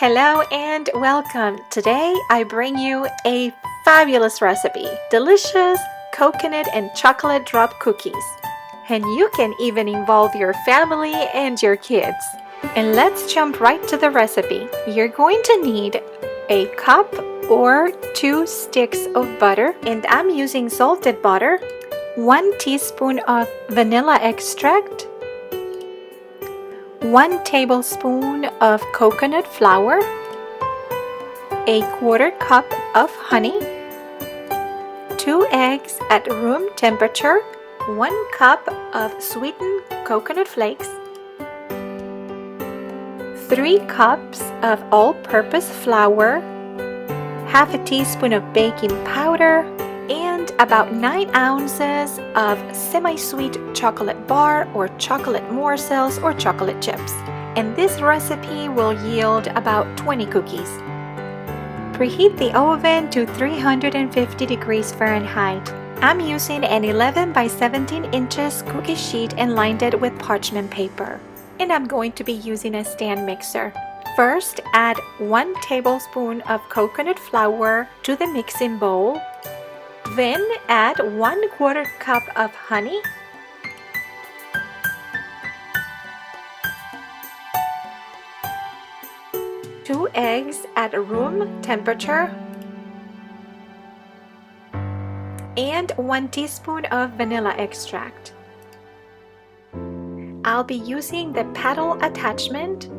Hello and welcome. Today I bring you a fabulous recipe, delicious coconut and chocolate drop cookies. And you can even involve your family and your kids. And let's jump right to the recipe. You're going to need a cup or 2 sticks of butter, and I'm using salted butter, 1 teaspoon of vanilla extract, 1 tablespoon of coconut flour, a 1/4 cup of honey, 2 eggs at room temperature, 1 cup of sweetened coconut flakes, 3 cups of all-purpose flour, half a teaspoon of baking powder, and about 9 ounces of semi-sweet chocolate bar or chocolate morsels or chocolate chips. And this recipe will yield about 20 cookies. Preheat the oven to 350 degrees Fahrenheit. I'm using an 11 by 17 inches cookie sheet and lined it with parchment paper. And I'm going to be using a stand mixer. First, add 1 tablespoon of coconut flour to the mixing bowl. Then add 1/4 cup of honey, two eggs at room temperature, and 1 teaspoon of vanilla extract. I'll be using the paddle attachment.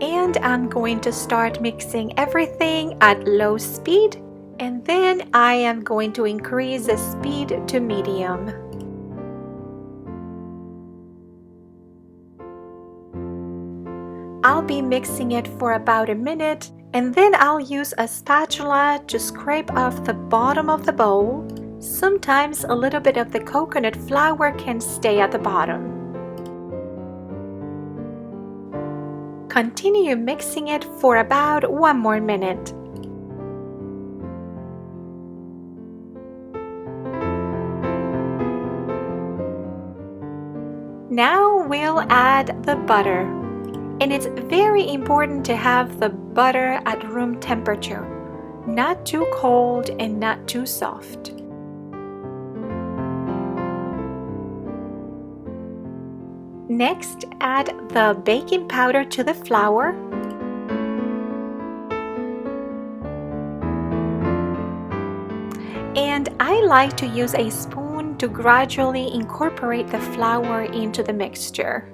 And I'm going to start mixing everything at low speed, and then I am going to increase the speed to medium. I'll be mixing it for about a minute, and then I'll use a spatula to scrape off the bottom of the bowl. Sometimes a little bit of the coconut flour can stay at the bottom. Continue mixing it for about 1 more minute. Now we'll add the butter. And it's very important to have the butter at room temperature, not too cold and not too soft. Next, add the baking powder to the flour. And I like to use a spoon to gradually incorporate the flour into the mixture.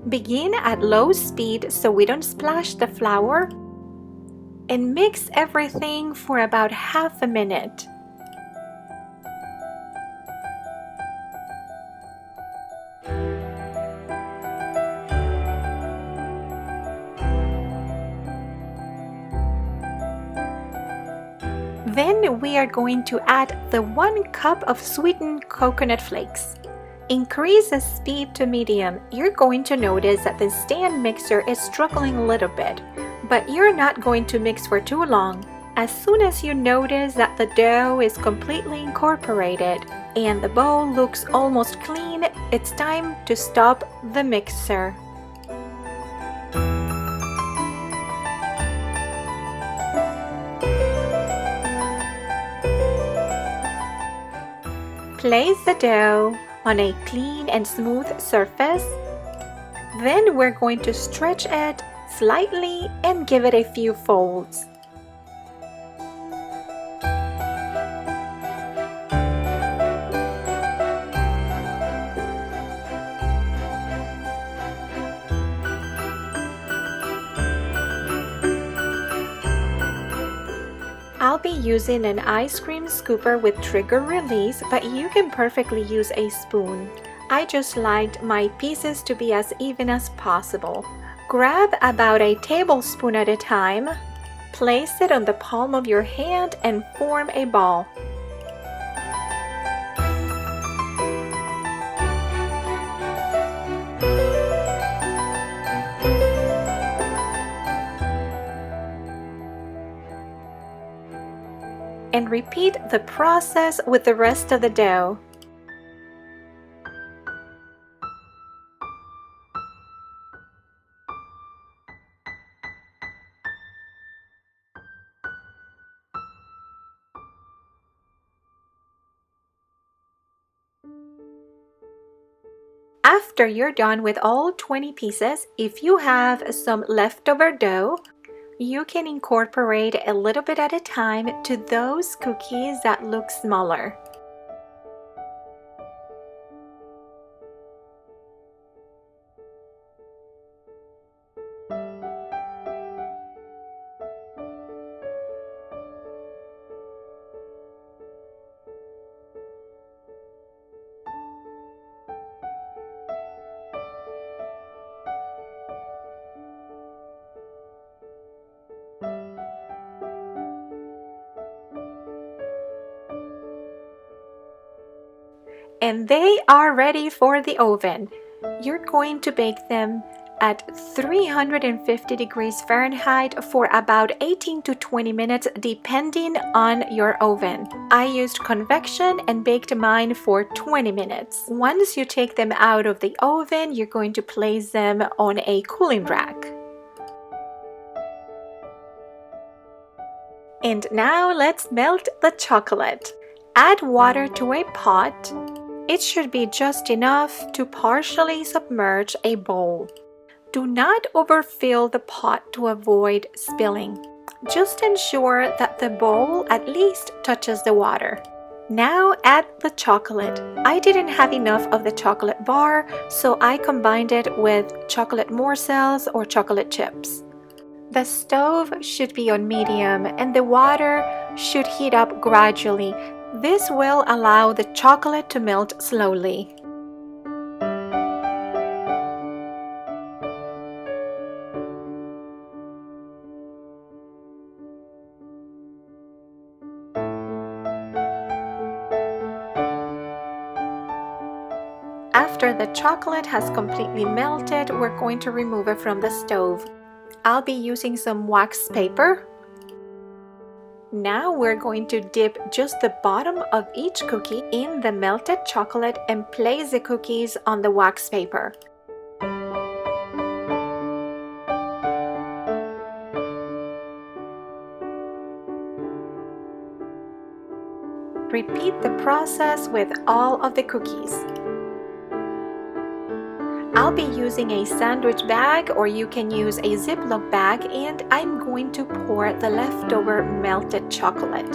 Begin at low speed so we don't splash the flour, and mix everything for about half a minute. Then we are going to add the 1 cup of sweetened coconut flakes. Increase the speed to medium. You're going to notice that the stand mixer is struggling a little bit, but you're not going to mix for too long. As soon as you notice that the dough is completely incorporated and the bowl looks almost clean, it's time to stop the mixer. Place the dough on a clean and smooth surface. Then we're going to stretch it slightly and give it a few folds. I'll be using an ice cream scooper with trigger release, but you can perfectly use a spoon. I just liked my pieces to be as even as possible. Grab about a tablespoon at a time, place it on the palm of your hand and form a ball. and repeat the process with the rest of the dough. After you're done with all 20 pieces, if you have some leftover dough, you can incorporate a little bit at a time to those cookies that look smaller. And they are ready for the oven. You're going to bake them at 350 degrees Fahrenheit for about 18 to 20 minutes depending on your oven. I used convection and baked mine for 20 minutes. Once you take them out of the oven, you're going to place them on a cooling rack. And now let's melt the chocolate. Add water to a pot. It should be just enough to partially submerge a bowl. Do not overfill the pot to avoid spilling. Just ensure that the bowl at least touches the water. Now add the chocolate. I didn't have enough of the chocolate bar, so I combined it with chocolate morsels or chocolate chips. The stove should be on medium and the water should heat up gradually. This will allow the chocolate to melt slowly. After the chocolate has completely melted, we're going to remove it from the stove. I'll be using some wax paper. Now we're going to dip just the bottom of each cookie in the melted chocolate and place the cookies on the wax paper. Repeat the process with all of the cookies. I'll be using a sandwich bag, or you can use a Ziploc bag, and I'm going to pour the leftover melted chocolate.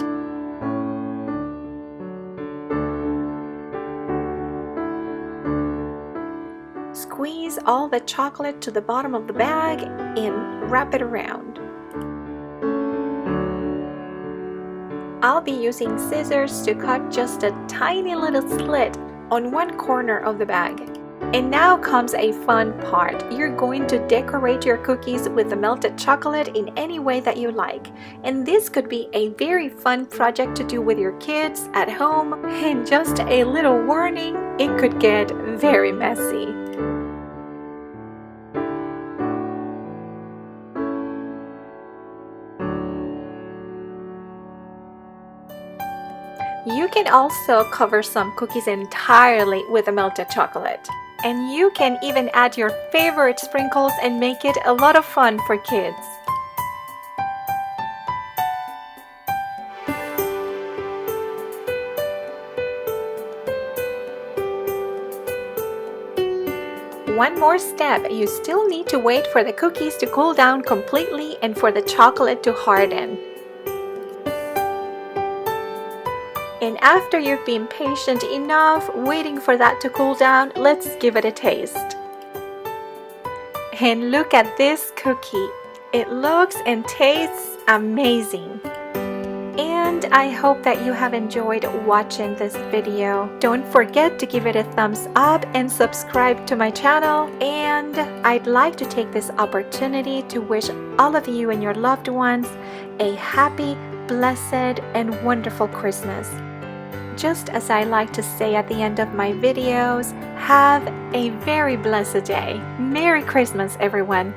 Squeeze all the chocolate to the bottom of the bag and wrap it around. I'll be using scissors to cut just a tiny little slit on one corner of the bag. And now comes a fun part. You're going to decorate your cookies with the melted chocolate in any way that you like. And this could be a very fun project to do with your kids at home. And just a little warning, it could get very messy. You can also cover some cookies entirely with the melted chocolate. And you can even add your favorite sprinkles and make it a lot of fun for kids. One more step, you still need to wait for the cookies to cool down completely and for the chocolate to harden. And after you've been patient enough waiting for that to cool down, let's give it a taste. And look at this cookie. It looks and tastes amazing. And I hope that you have enjoyed watching this video. Don't forget to give it a thumbs up and subscribe to my channel. And I'd like to take this opportunity to wish all of you and your loved ones a happy, blessed, and wonderful Christmas. Just as I like to say at the end of my videos, have a very blessed day. Merry Christmas, everyone!